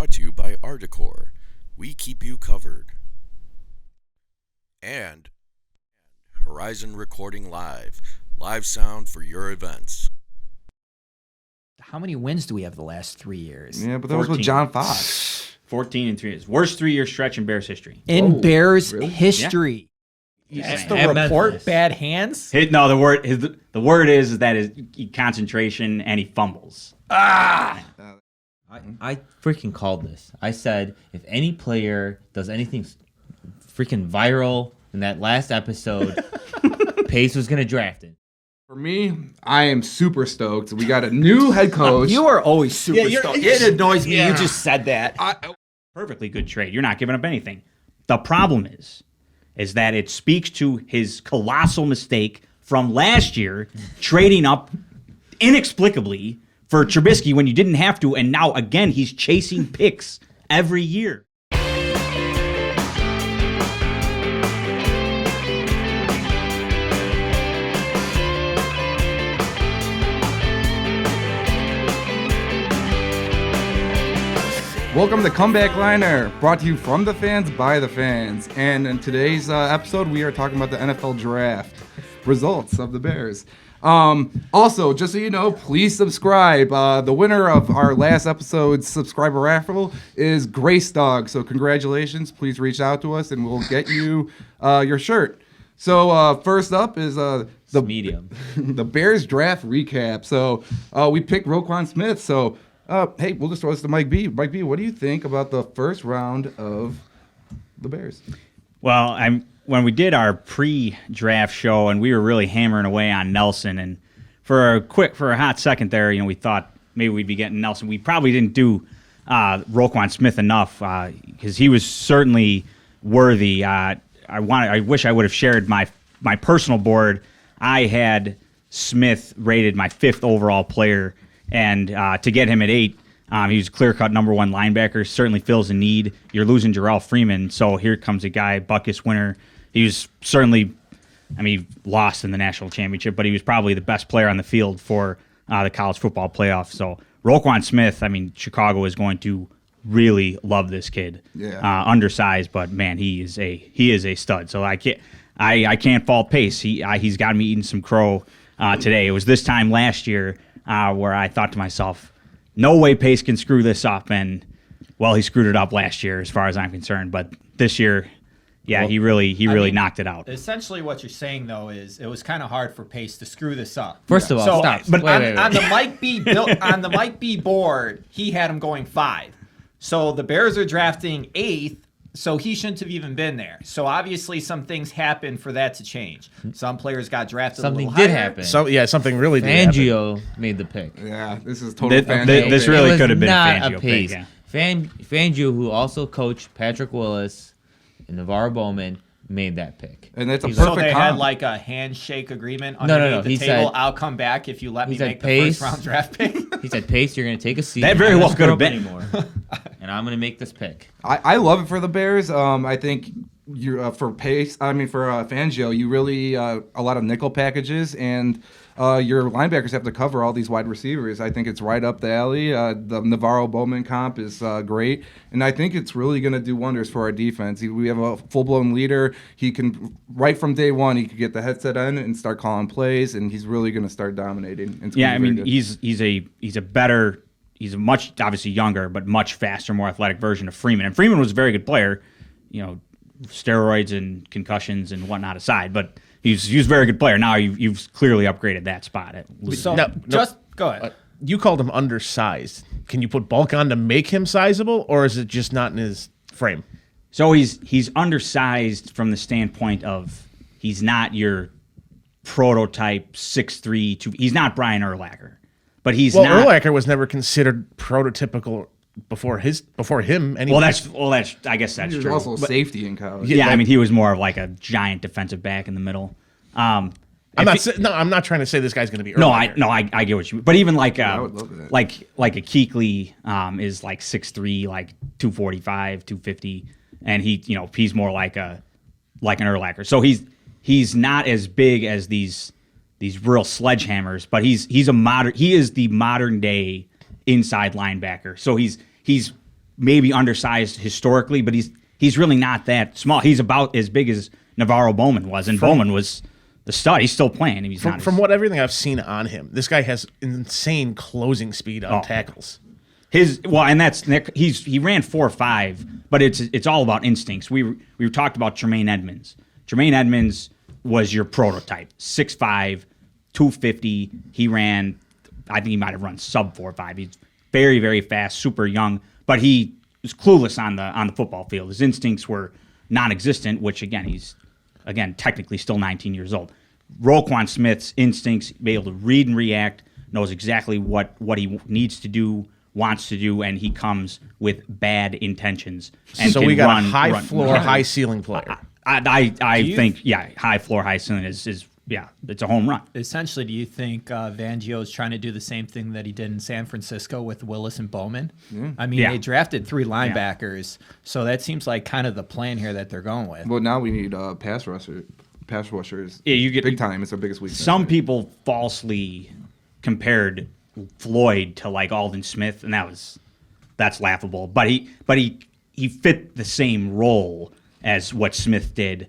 brought to you by Ardecor. We keep you covered. And Horizon Recording Live. Live sound for your events. How many wins do we have the last 3 years? Yeah, but that was with John Fox. 14 and 3 years. Worst 3-year stretch in Bears history. In Bears really? history. That's Yeah. the At report. Memphis. Bad hands. No, the word is that his concentration and he fumbles. I freaking called this. I said if any player does anything freaking viral in that last episode, Pace was going to draft it. For me, I am super stoked. We got a new head coach. You are always super stoked. It annoys me. Yeah. You just said that. Perfectly good trade. You're not giving up anything. The problem is that it speaks to his colossal mistake from last year, trading up inexplicably for Trubisky when you didn't have to, and now again he's chasing picks every year. Welcome to Comeback Liner, brought to you from the fans by the fans. And in today's episode, we are talking about the NFL draft results of the Bears. Also, just so you know, please subscribe. The winner of our last episode's subscriber raffle is Grace Dog. So congratulations. Please reach out to us and we'll get you your shirt. So first up is the Medium. the Bears draft recap. So we picked Roquan Smith. So hey, we'll just throw this to Mike B. Mike B, what do you think about the first round of the Bears? Well, when we did our pre-draft show and we were really hammering away on Nelson, and for a hot second there, we thought maybe we'd be getting Nelson. We probably didn't do Roquan Smith enough because he was certainly worthy. I wish I would have shared my personal board. I had Smith rated my 5th overall player, and to get him at 8, he was clear-cut number 1 linebacker, certainly fills a need. You're losing Jarrell Freeman, so here comes a guy, Butkus winner. He was certainly, he lost in the national championship, but he was probably the best player on the field for the college football playoff. So Roquan Smith, Chicago is going to really love this kid. Yeah. Undersized, but man, he is a stud. So I can't fault Pace. He's got me eating some crow today. It was this time last year where I thought to myself, no way Pace can screw this up, and well, he screwed it up last year as far as I'm concerned. But this year, he really knocked it out. Essentially, what you're saying though is it was kind of hard for Pace to screw this up. First of all, So, stop. But Wait. on the Mike B board, he had him going 5. So the Bears are drafting 8th. So he shouldn't have even been there. So obviously some things happened for that to change. Some players got drafted Something a little did higher. happen. Something really did happen. Fangio made the pick. Yeah, this is total fan. This really It was could have been a not Fangio a Pace. pick. Yeah. Fangio, who also coached Patrick Willis and Navarro Bowman, made that pick. And that's a He's- perfect So they had comp. like a handshake agreement No, underneath the he table. said- I'll come back if you let me he said, make the "Pace." first round draft pick. He said, Pace, you're going to take a seat. That very I'm not well could have screw up been. anymore, and I'm going to make this pick. I love it for the Bears. I think you for Pace. For Fangio, you really a lot of nickel packages, and your linebackers have to cover all these wide receivers. I think it's right up the alley. The Navarro Bowman comp is great, and I think it's really going to do wonders for our defense. We have a full blown leader. He can right from day one. He could get the headset on and start calling plays, and he's really going to start dominating. It's Yeah, gonna be very good. he's a much obviously younger but much faster, more athletic version of Freeman. And Freeman was a very good player, steroids and concussions and whatnot aside, but he was a very good player. Now you've clearly upgraded that spot. So No, just go ahead. You called him undersized. Can you put bulk on to make him sizable, or is it just not in his frame? So he's undersized from the standpoint of he's not your prototype 6'3", he's not Brian Urlacher. But he's not. Urlacher was never considered prototypical before him. Anyway. Well, I guess that's He was true. also safety in college. Yeah, he was more of like a giant defensive back in the middle. I'm not trying to say this guy's going to be. No, Urlacher. I get what you mean. But even like I would love that. like a Kuechly is like 6'3", like 245, 250, and he's more like an Urlacher. So he's not as big as these real sledgehammers, but he is the modern day inside linebacker. So he's maybe undersized historically, but he's really not that small. He's about as big as Navarro Bowman was, and Bowman was the stud. He's still playing. And he's not From what everything I've seen on him, this guy has insane closing speed on tackles. He ran 4.5, but it's all about instincts. We talked about Tremaine Edmonds. Tremaine Edmonds was your prototype, 6'5", 250. He ran, I think he might have run sub 4.5. He's very, very fast, super young, but he was clueless on the football field. His instincts were non-existent, which he's technically still 19 years old. Roquan Smith's instincts, be able to read and react, knows exactly what he needs to do, wants to do, and he comes with bad intentions. And So can we got run, a high run. floor, high ceiling player. I think high floor, high ceiling is it's a home run. Essentially, do you think Fangio is trying to do the same thing that he did in San Francisco with Willis and Bowman? I mean, they drafted 3 linebackers, so that seems like kind of the plan here that they're going with. Well, now we need pass rushers. Yeah, you get big time. It's our biggest weakness. Some people falsely compared Floyd to like Alden Smith, and that's laughable. But he fit the same role as what Smith did.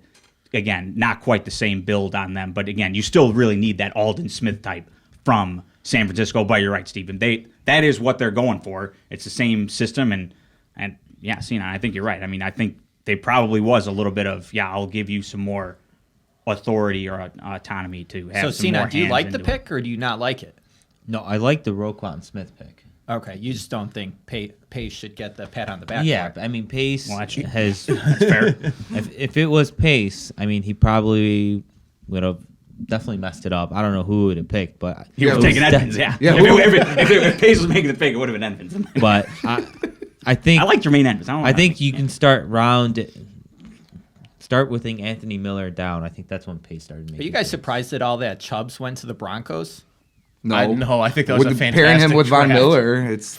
Again, not quite the same build on them, but again, you still really need that Alden Smith type from San Francisco. But you're right, Stephen. That is what they're going for. It's the same system, and yeah, Cena, I think you're right. I mean, I think they probably was a little bit of I'll give you some more authority or autonomy to have. So, some more Cena, do you hands like the into it. pick or do you not like it? No, I like the Roquan Smith pick. Okay, you just don't think Pace should get the pat on the back. Yeah, for it. I mean Pace Well, that's- has. That's fair. If it was Pace, I mean he probably would have definitely messed it up. I don't know who would have picked, but He was taking Edmonds, yeah. Yeah. If Pace was making the pick, it would have been Edmonds. but I think I like Jermaine Edmonds. I think you can start with Anthony Miller down. I think that's when Pace started making. Are you guys picks. surprised at all that Chubbs went to the Broncos? No, I think that was a With fantastic pairing him with Von draft. Miller, it's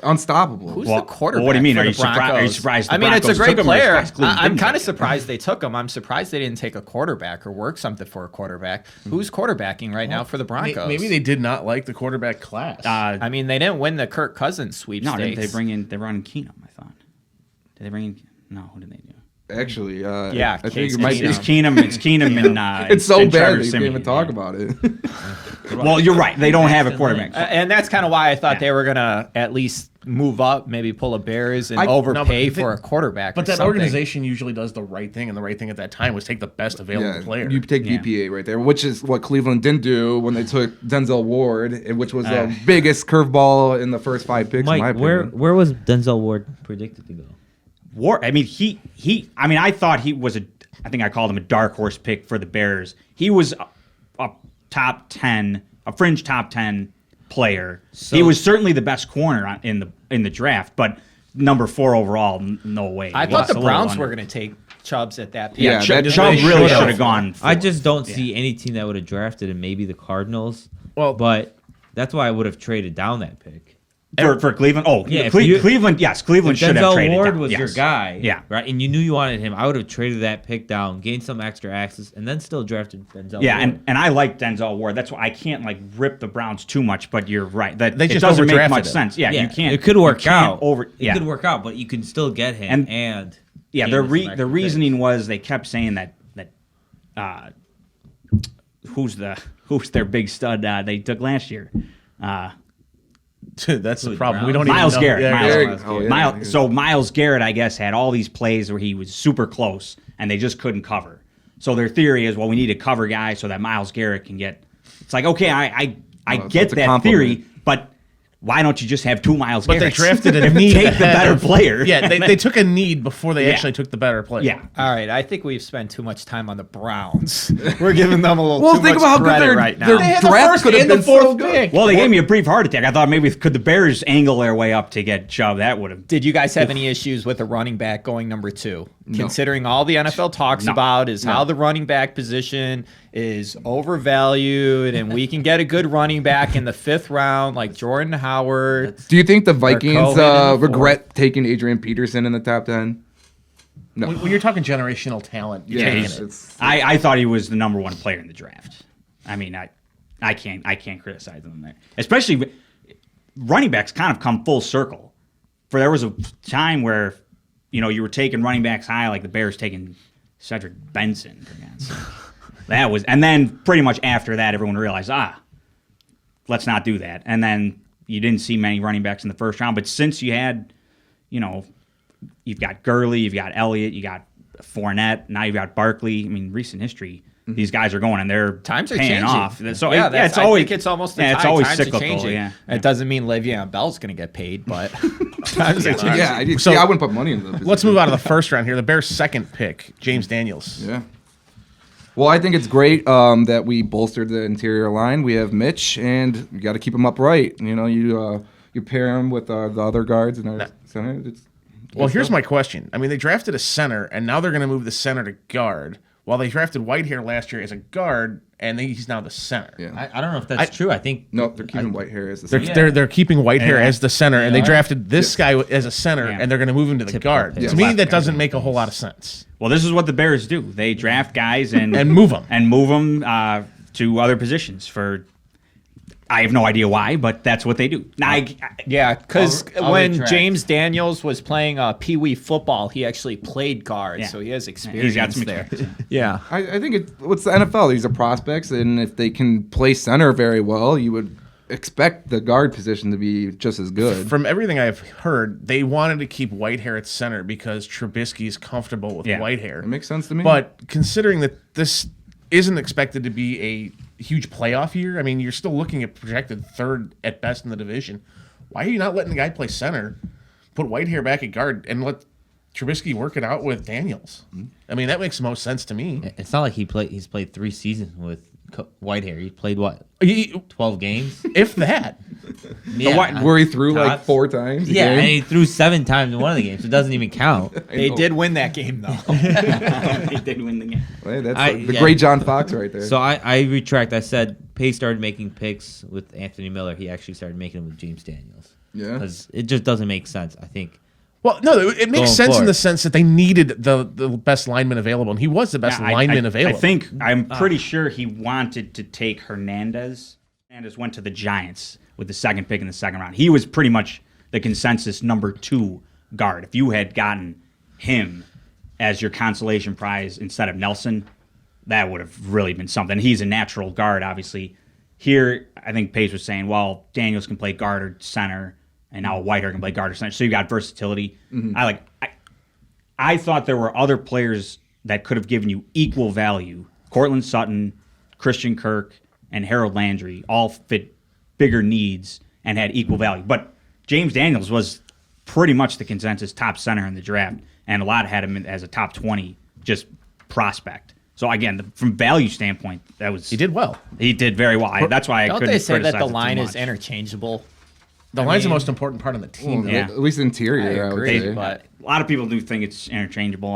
unstable. Who's Well, the quarterback? what do you mean? for Are the you surprised- are you Broncos? surprised the I mean, it's a Broncos great took him, or player. surprised Cleveland I'm didn't kind of take him? surprised they took him. I'm surprised they didn't take a quarterback or work something for a quarterback. Who's quarterbacking right now for the Broncos? Maybe they did not like the quarterback class. I mean, they didn't win the Kirk Cousins sweepstakes. No, didn't they bring in? They brought in Keenum. I thought. Did they bring in? No, who did they do? Actually, Yeah, I think Case it might It's be. Keenum. It's Keenum and It's so and bad Trevor that you can't Siemian, even talk yeah. about it. Well, you're right. They don't have a quarterback. And that's kind of why I thought Yeah. they were going to at least move up, maybe pull a Bears and No, overpay but they- for a quarterback. But or that something. organization usually does the right thing, and the right thing at that time was take the best available player. You take Yeah. BPA right there, which is what Cleveland didn't do when they took Denzel Ward, which was the biggest curveball in the first 5 picks. in my Mike, where opinion. was Denzel Ward predicted to go? I mean, I mean, I thought he was I think I called him a dark horse pick for the Bears. He was a top 10, a fringe top 10 player. He was certainly the best corner in the draft, but number 4 overall, no way. I He thought was the a little Browns under. were going to take Chubbs at that pick. Yeah, that- Chubb they really should've. should have gone. I for just it. don't see any team that would have drafted him. Maybe the Cardinals. Well- but that's why I would have traded down that pick. for Cleveland. Oh, Yeah, if Cleveland. Yes, Cleveland If should have Denzel traded Ward down. was Yes. your guy, Yeah. right, and you knew you wanted him, I would have traded that pick down, gained some extra access, and then still drafted Denzel. Yeah, Ward. and I like Denzel Ward. That's why I can't like rip the Browns too much. But you're right. That They it just doesn't make overdrafted much him. sense. Yeah, you can't. It could you work can't out. It could work out, but you can still get him. And Yeah, gain the some extra the reasoning picks. was they kept saying that who's their big stud they took last year. That's the Who, problem. We Browns? don't Miles even know. Garrett. Yeah, Miles, Garrett. Oh, yeah. So Miles Garrett, I guess, had all these plays where he was super close and they just couldn't cover. So their theory is, well, we need a cover guy so that Miles Garrett can get. It's like, okay, I so get it's a that compliment. theory, but why don't you just have 2 Miles But they Garretts? drafted a need. Take the ahead better of- player. Yeah, they took a need before they Yeah. actually took the better player. Yeah. All right, I think we've spent too much time on the Browns. We're giving them a little Well, too think much about how good credit their- right now. their draft could have been so good. Well, they gave me a brief heart attack. I thought maybe could the Bears angle their way up to get Chubb? That would have. Did you guys have any issues with a running back going number 2? Considering all the NFL talks No. about is how the running back position is overvalued and we can get a good running back in the 5th round like Jordan Howard. Do you think the Vikings Cohen in the regret taking Adrian Peterson in the top 10? No. When you're talking generational talent, you're taking it. it's- I thought he was the number 1 player in the draft. I mean, I can't criticize him there, especially running backs kind of come full circle. there was a time where, you were taking running backs high, like the Bears taking Cedric Benson, for God's sake. That was, and then pretty much after that, everyone realized, let's not do that. And then you didn't see many running backs in the first round. But since you had, you've got Gurley, you've got Elliott, you got Fournette, now you've got Barkley. I mean, recent history, these guys are going and they're times are paying changing. off. So it's always, I think it's almost the it's time. always Times cyclical. are changing. Yeah. It doesn't mean Le'Veon Bell's going to get paid, but times are changing. Yeah, So- I wouldn't put money in the. Let's move out of the first round here. The Bears' second pick, James Daniels. Yeah. Well, I think it's great that we bolstered the interior line. We have Mitch, and you got to keep him upright. You pair him with the other guards in our center. Well, here's my question. I mean, they drafted a center, and now they're going to move the center to guard. While they drafted Whitehair last year as a guard, and he's now the center. Yeah. I don't know if that's true. I think Nope, they're keeping Whitehair as the They're, center. they're keeping Whitehair as the center, and they drafted this guy as a center, Yeah. and they're going to move him to the Typical guard. pick. To me, that doesn't make a whole lot of sense. Well, this is what the Bears do. They draft guys and move them. and move them to other positions for. I have no idea why, but that's what they do. Now, Yeah, because I'll when retract. James Daniels was playing Pee Wee football, he actually played guard, Yeah. so he has experience he's got some there. experience. Yeah. I think what's the NFL? These are prospects, and if they can play center very well, you would expect the guard position to be just as good. From everything I've heard, they wanted to keep Whitehair at center because Trubisky is comfortable with Yeah. Whitehair. It makes sense to me. But considering that this isn't expected to be a huge playoff year, I mean, you're still looking at projected third at best in the division. Why are you not letting the guy play center, put Whitehair back at guard, and let Trubisky work it out with Daniels? I mean, that makes the most sense to me. it's not like he's played 3 seasons with Whitehair. He played what, He- 12 games? If that. Yeah, Where he threw like Tops. 4 times. a Yeah, game. and he threw 7 times in one of the games. It doesn't even count. They did win that game, though. they did win the game. Hey, that's the yeah. great John Fox right there. So I retract. I said Pace started making picks with Anthony Miller. He actually started making them with James Daniels. Yeah. Because it just doesn't make sense. I think. Well, no, it makes Going sense in forward. the sense that they needed the best lineman available, and he was the best Yeah, lineman available. I'm pretty sure he wanted to take Hernandez. Hernandez went to the Giants with the second pick in the second round. He was pretty much the consensus number 2 guard. If you had gotten him as your consolation prize instead of Nelson, that would have really been something. He's a natural guard, obviously. Here, I think Pace was saying, well, Daniels can play guard or center, and now Whitehair can play guard or center. So you got versatility. I thought there were other players that could have given you equal value. Cortland Sutton, Christian Kirk, and Harold Landry all fit bigger needs and had equal value. But James Daniels was pretty much the consensus top center in the draft, and a lot had him as a top 20 just prospect. So again, from value standpoint, he did well. He did very well. That's why I Don't couldn't they say that criticize the it too line is much. interchangeable? The line's the most important part of the team. Well, Yeah. At least interior, I would agree, say. but A lot of people do think it's interchangeable.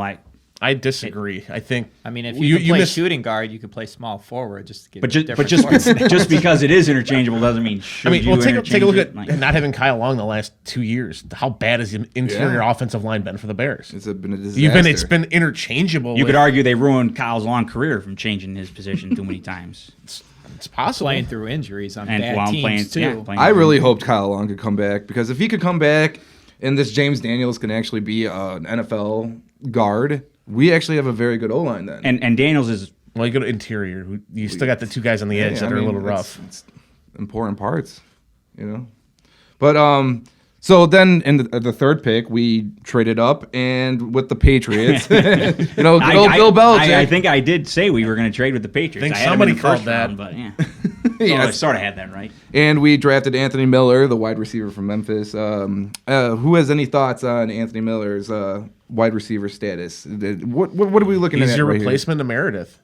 I disagree. I think. I mean, if you, can play miss- shooting guard, you could play small forward. Just to give But you a just different just because it is interchangeable doesn't mean I mean, well, take a look at Like, not having Kyle Long the last 2 years. How bad has the interior Yeah. offensive line been for the Bears? Been a disaster. It's been interchangeable. you could with- argue they ruined Kyle's long career from changing his position too many times. it's possible. playing through injuries on And bad while teams playing, too. yeah, playing I really hoped Kyle Long could come back, because if he could come back and this James Daniels can actually be an NFL guard, we actually have a very good O-line then. and Daniels is Well, you go to interior. You still got the 2 guys on the edge that are a little rough. It's important parts, But so then in the third pick, we traded up, and with the Patriots, good old Bill Belichick. I think I did say we were going to trade with the Patriots. think I had him somebody in the first called that. round, but yeah. Yes. So I sort of had that right. And we drafted Anthony Miller, the wide receiver from Memphis. Who has any thoughts on Anthony Miller's wide receiver status? What are we looking at? He's your right replacement to Meredith.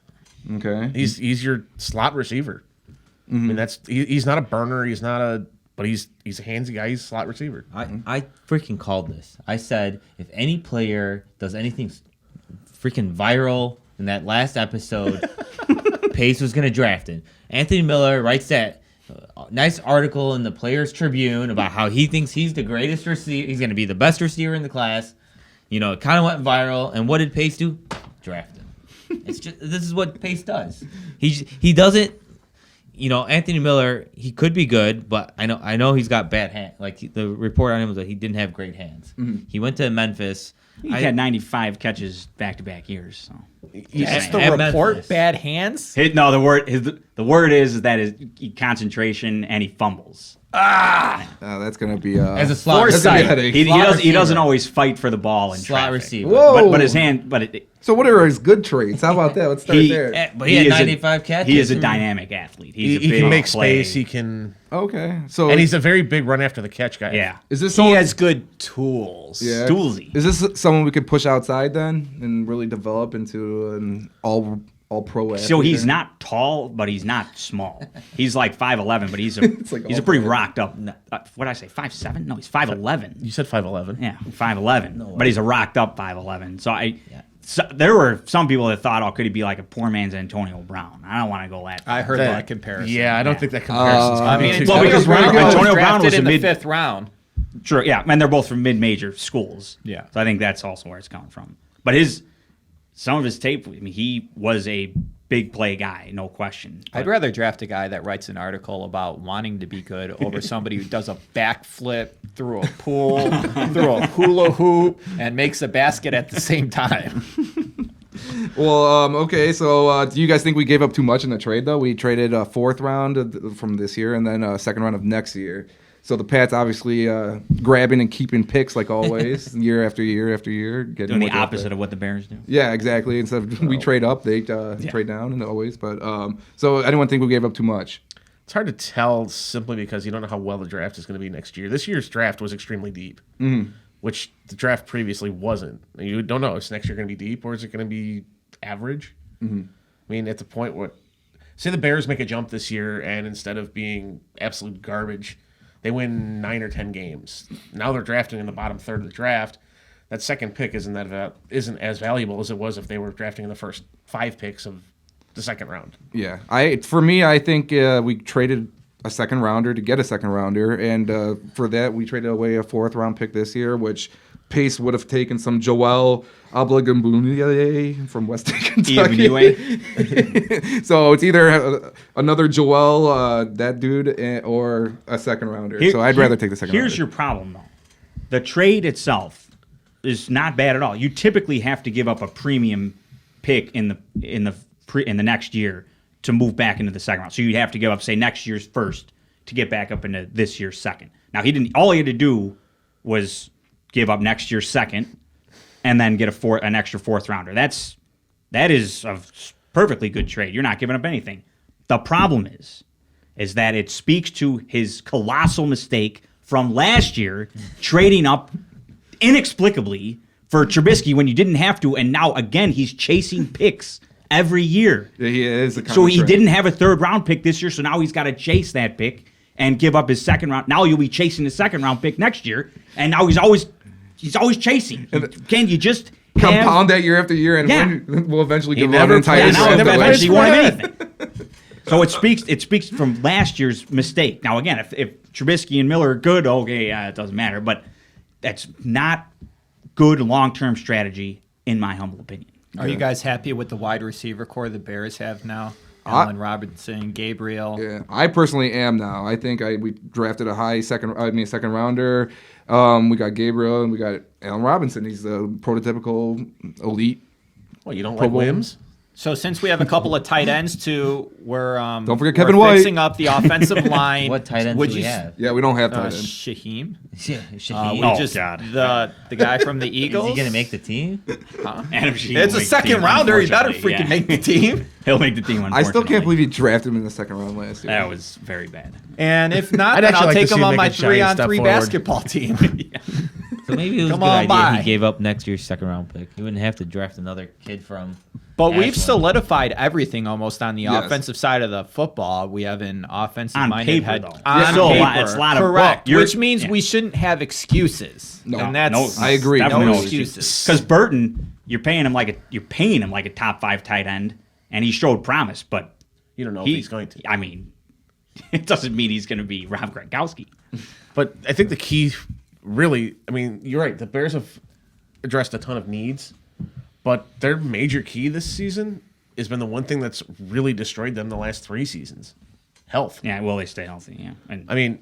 Here? Okay. He's your slot receiver. I mean, he's not a burner. He's not a, but he's a handsy guy. He's a slot receiver. I freaking called this. I said if any player does anything freaking viral in that last episode, Pace was going to draft him. Anthony Miller writes that nice article in the Players Tribune about how he thinks he's the greatest receiver. He's going to be the best receiver in the class. It kind of went viral. And what did Pace do? Draft him. This is what Pace does. He doesn't. Anthony Miller, he could be good, but I know he's got bad hands. Like the report on him was that he didn't have great hands. He went to Memphis. He had 95 catches back-to-back years. So That's the At report. Memphis. Bad hands. the word is that his concentration and he fumbles. That's gonna be As a slot that's gonna be a Foresight. headache. He Slot doesn't receiver. always fight for the ball in slot traffic. receiver. Whoa. But his hand, So what are his good traits? How about that? Let's start there. But he had is a- 95 catches. He is a dynamic athlete. He's a He big can make play. space. He can, Okay, so and he's a very big run after the catch guy. Yeah. is this He someone? has good tools. Yeah. Stoolsy. Is this someone we could push outside then and really develop into an all pro athlete? So he's then? not tall, but he's not small. He's like 5'11", but he's a like he's a all pretty pro. rocked up. What did I say? 5'7"? No, he's 5'11". You said 5'11". Yeah, 5'11", but he's a rocked up 5'11". So Yeah. there were some people that thought, oh, could he be like a poor man's Antonio Brown? I don't want to go that far. I heard that comparison. Yeah, I don't think that comparison's I gonna mean, be too well, Antonio because Brown was Antonio Brown drafted was a in the mid- 5th round. Sure, yeah, and they're both from mid-major schools. Yeah. So I think that's also where it's coming from. But some of his tape, I mean, he was a big play guy, no question. I'd rather draft a guy that writes an article about wanting to be good over somebody who does a backflip through a pool, through a hula hoop, and makes a basket at the same time. Well, okay. So, do you guys think we gave up too much in the trade? Though we traded a 4th round from this year and then a 2nd round of next year. So the Pats obviously grabbing and keeping picks like always, year after year after year, getting Doing the more draft opposite picks. of what the Bears do. Yeah, exactly. Instead of we trade up, they trade down, and always. But so anyone think we gave up too much? It's hard to tell simply because you don't know how well the draft is going to be next year. This year's draft was extremely deep, which the draft previously wasn't. You don't know. Is next year going to be deep or is it going to be average? I mean, at the point where, say the Bears make a jump this year and instead of being absolute garbage, they win 9 or 10 games. Now they're drafting in the bottom third of the draft. That second pick isn't as valuable as it was if they were drafting in the first 5 picks of the second round. Yeah, I think we traded a 2nd rounder to get a 2nd rounder, and for that we traded away a 4th round pick this year, which Pace would have taken some Joel Obligabunier from Western Kentucky. So it's either another Joel, that dude, or a 2nd rounder. So I'd rather take the 2nd rounder. Here's your problem, though. The trade itself is not bad at all. You typically have to give up a premium pick in the next year to move back into the 2nd round. So you'd have to give up, say, next year's 1st to get back up into this year's 2nd. Now he didn't. All he had to do was give up next year's 2nd and then get an extra 4th rounder. That is a perfectly good trade. You're not giving up anything. The problem is that it speaks to his colossal mistake from last year, trading up inexplicably for Trubisky when you didn't have to, and now again he's chasing picks every year. Yeah, he is. So he didn't have a 3rd round pick this year, so now he's got to chase that pick and give up his 2nd round. Now you'll be chasing the 2nd round pick next year, and now he's always chasing. Can you just compound that year after year, and Yeah. we'll eventually He give never an entire plays- now draft away. eventually you won't have anything. So it speaks from last year's mistake. Now again, if Trubisky and Miller are good, okay, it doesn't matter. But that's not good long-term strategy, in my humble opinion. Are you guys happy with the wide receiver core the Bears have now? Allen Robinson, Gabriel. Yeah, I personally am now. I think we drafted a second rounder. We got Gabriel and we got Allen Robinson. He's the prototypical elite. Well, you don't Pro like Bowl. Wims? So since we have a couple of tight ends too, we're Don't forget Kevin we're White. fixing up the offensive line. What tight ends Would do we you- have? Yeah, we don't have tight end. Shaheem. Yeah, We Oh, just God. the guy from the Is Eagles. he gonna make the team? Adam Sheen It's will a make the 2nd team, rounder. He better unfortunately. freaking Yeah. make the team. He'll make the team. I still can't unfortunately. believe he drafted him in the 2nd round last year. That was very bad. And if not, I'd then actually I'll like to take see him him on make my a giant step 3-on-3 forward. basketball team. So maybe it was a Come good on idea by. he gave up next year's 2nd round pick. He wouldn't have to draft another kid from. But we've Ashland. solidified everything almost on the Yes. offensive side of the football. We have an offensive-minded paper, head. though. On It's still a paper, lot- it's a lot of- correct. well, Which means we shouldn't have excuses. No. and that's I agree. Definitely no no excuses. Because Burton, you're paying him like a top 5 tight end, and he showed promise, but You don't know if he's going to. I mean, it doesn't mean he's going to be Rob Gronkowski. But I think the key, really, I mean, you're right. The Bears have addressed a ton of needs, but their major key this season has been the one thing that's really destroyed them the last 3 seasons. health. Yeah, will they stay healthy? Yeah. And I mean,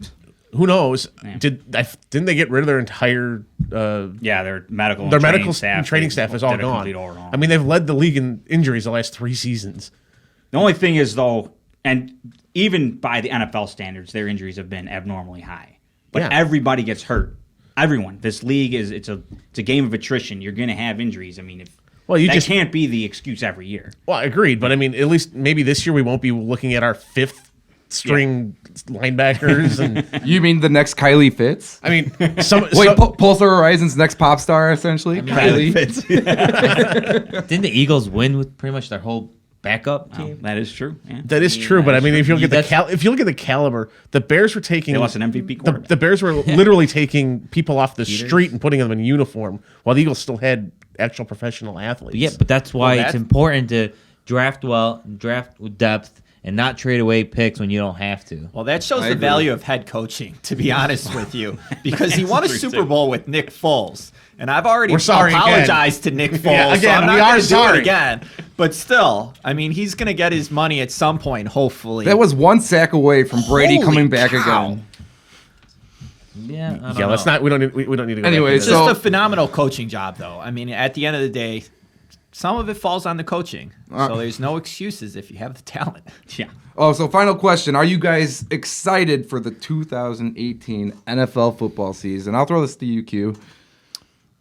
who knows? Yeah. Didn't they get rid of their entire their medical training staff is all did a gone. complete overhaul. I mean, they've led the league in injuries the last 3 seasons. The only thing is, though, and even by the NFL standards, their injuries have been abnormally high. But Yeah. everybody gets hurt. Everyone. This league it's a game of attrition. You're going to have injuries. I mean, that can't be the excuse every year. Well, agreed. But I mean, at least maybe this year we won't be looking at our 5th string linebackers. And You mean the next Kylie Fitz? I mean, Pulsar Horizon's next pop star, essentially. Kylie Fitz. Didn't the Eagles win with pretty much their whole backup team? That is true. Yeah. that is true. But I mean, if you look at if you look at the caliber, the Bears were taking They lost an MVP quarterback. the Bears were literally taking people off the street and putting them in uniform, while the Eagles still had actual professional athletes. Yeah, but that's why it's important to draft well, draft with depth, and not trade away picks when you don't have to. Well, that shows I the agree. value of head coaching, to be honest with you, because he won a Super Bowl with Nick Foles. And I've already We're sorry apologized to Nick Foles, Yeah, so again, I'm not we are going to do sorry. it again. But still, I mean, he's going to get his money at some point, hopefully. That was one sack away from Brady Holy coming back cow. again. Yeah, I don't Yeah, know. let's not. We don't need to. Go Anyway, It's back into just so- a phenomenal coaching job, though. I mean, at the end of the day, some of it falls on the coaching. So there's no excuses if you have the talent. Yeah. Oh, so final question. Are you guys excited for the 2018 NFL football season? I'll throw this to you, Q.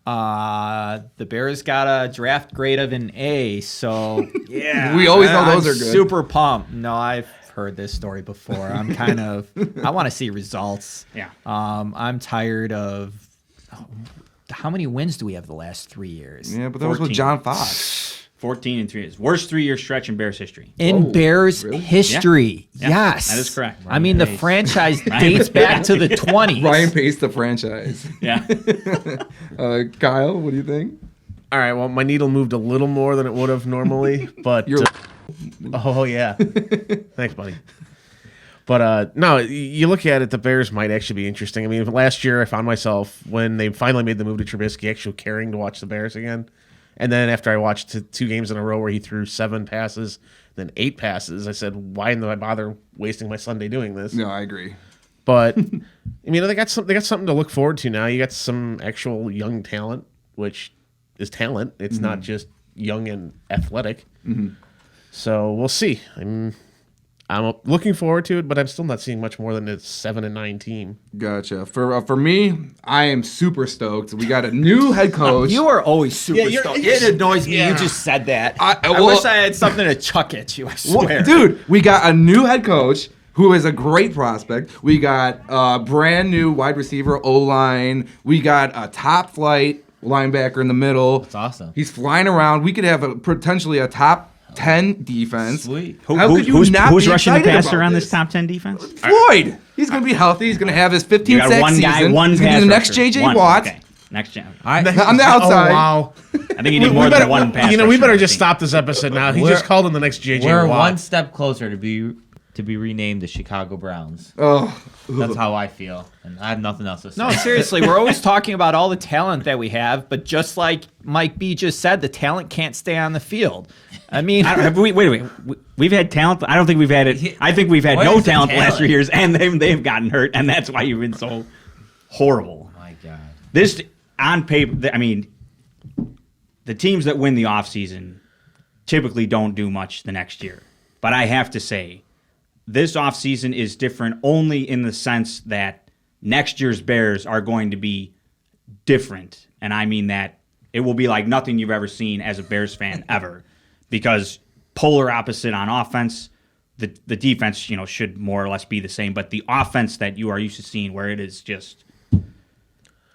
The Bears got a draft grade of an A, so yeah, We always know those I'm are good. Super pumped. No, I've heard this story before. I'm kind of. I want to see results. Yeah. I'm tired of. How many wins do we have the last 3 years? Yeah, but that was with 14. John Fox. 14 and 3 years. Worst 3-year stretch in Bears history. In Bears really? history. Yeah, Yes, that is correct. I mean, the franchise dates back to the 20s. Ryan Pace, the franchise. Yeah. Kyle, what do you think? All right. Well, my needle moved a little more than it would have normally, but You're- oh yeah, thanks, buddy. But no, you look at it, the Bears might actually be interesting. I mean, last year I found myself when they finally made the move to Trubisky, actually caring to watch the Bears again. And then after I watched 2 games in a row where he threw 7 passes, then 8 passes, I said, why did I bother wasting my Sunday doing this? No, I agree. But I mean, they got something to look forward to now. You got some actual young talent, which is talent. It's not just young and athletic. So we'll see. I'm looking forward to it, but I'm still not seeing much more than a 7-9 team. Gotcha. For me, I am super stoked. We got a new head coach. You are always super stoked. It annoys me. Yeah. You just said that. I- I well- wish I had something to chuck at you. I swear, Dude, we got a new head coach who is a great prospect. We got a brand new wide receiver O-line. We got a top flight linebacker in the middle. That's awesome. He's flying around. We could have potentially a top 10 defense. Sweet. How could you who's not who's be rushing the excited passer about on this this? top 10 defense? Floyd. He's going to be healthy. He's going to have his 15 You got sack one guy, season. one He's going to pass be the next rusher. J.J. One. Watt. Okay. Next gen. On the outside. Oh wow! I think you need more than one pass. You know, we rusher better on the just team. stop this episode now. He We're- just called him the next JJ We're Watt. one step closer to be renamed the Chicago Browns. Oh, That's how I feel, and I have nothing else to say. No, seriously, we're always talking about all the talent that we have, but just like Mike B just said, the talent can't stay on the field. I mean, Wait. We've had talent. I don't think we've had it. I think we've had What no is the talent the last 3 talent? years, and they've gotten hurt, and that's why you've been so horrible. Oh my God. This on paper, I mean, the teams that win the offseason typically don't do much the next year. But I have to say, this offseason is different only in the sense that next year's Bears are going to be different. And I mean that it will be like nothing you've ever seen as a Bears fan ever. Because polar opposite on offense, the defense, should more or less be the same. But the offense that you are used to seeing where it is just...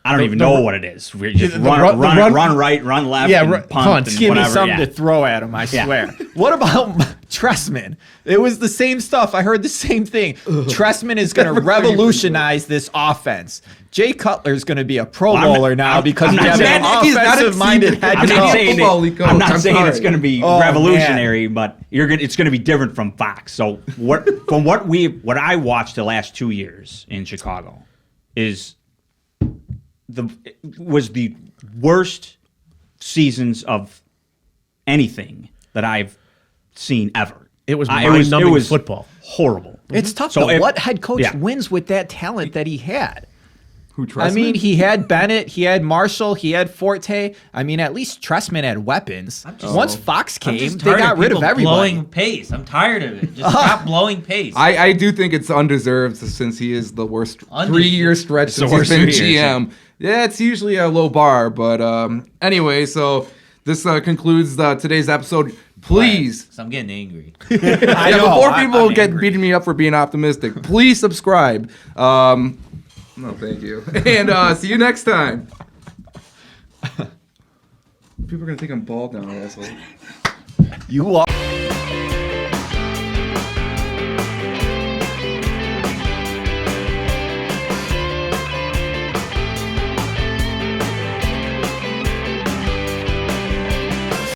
I don't even know what it is. We're just run right, run left, Yeah, and punt, punt. and give me whatever. something yeah. to throw at him, I Yeah. swear. What about Tressman? It was the same stuff. I heard the same thing. Tressman is going to revolutionize this offense. Jay Cutler's going to be a Pro Well, I'm Bowler not- now I'm- because I'm we not have saying- an He's not a offensive-minded senior- head I'm not coach. saying football league coach. I'm not I'm saying sorry. it's going to be Oh, revolutionary, but it's going to be different from Fox. So what I watched the last 2 years in Chicago is was the worst seasons of anything that I've seen ever. It was It mind-numbing was football. horrible. It's tough. So though. if- What head coach yeah. wins with that talent that he had? Who I Tressman? mean, he had Bennett, he had Marshall, he had Forte. I mean, at least Tressman had weapons. Once Fox I'm came, just they tired got rid of people everybody. blowing pace. I'm tired of it. Just stop blowing pace. I do think it's undeserved since he is the worst 3-year stretch the since he's worst been 3 years, GM. Yeah, it's usually a low bar, but anyway, so this concludes today's episode. Please, So I'm getting angry. I yeah, know, before I'm people get angry. beating me up for being optimistic, please subscribe. No, thank you, and see you next time. People are gonna think I'm bald now, asshole. You are.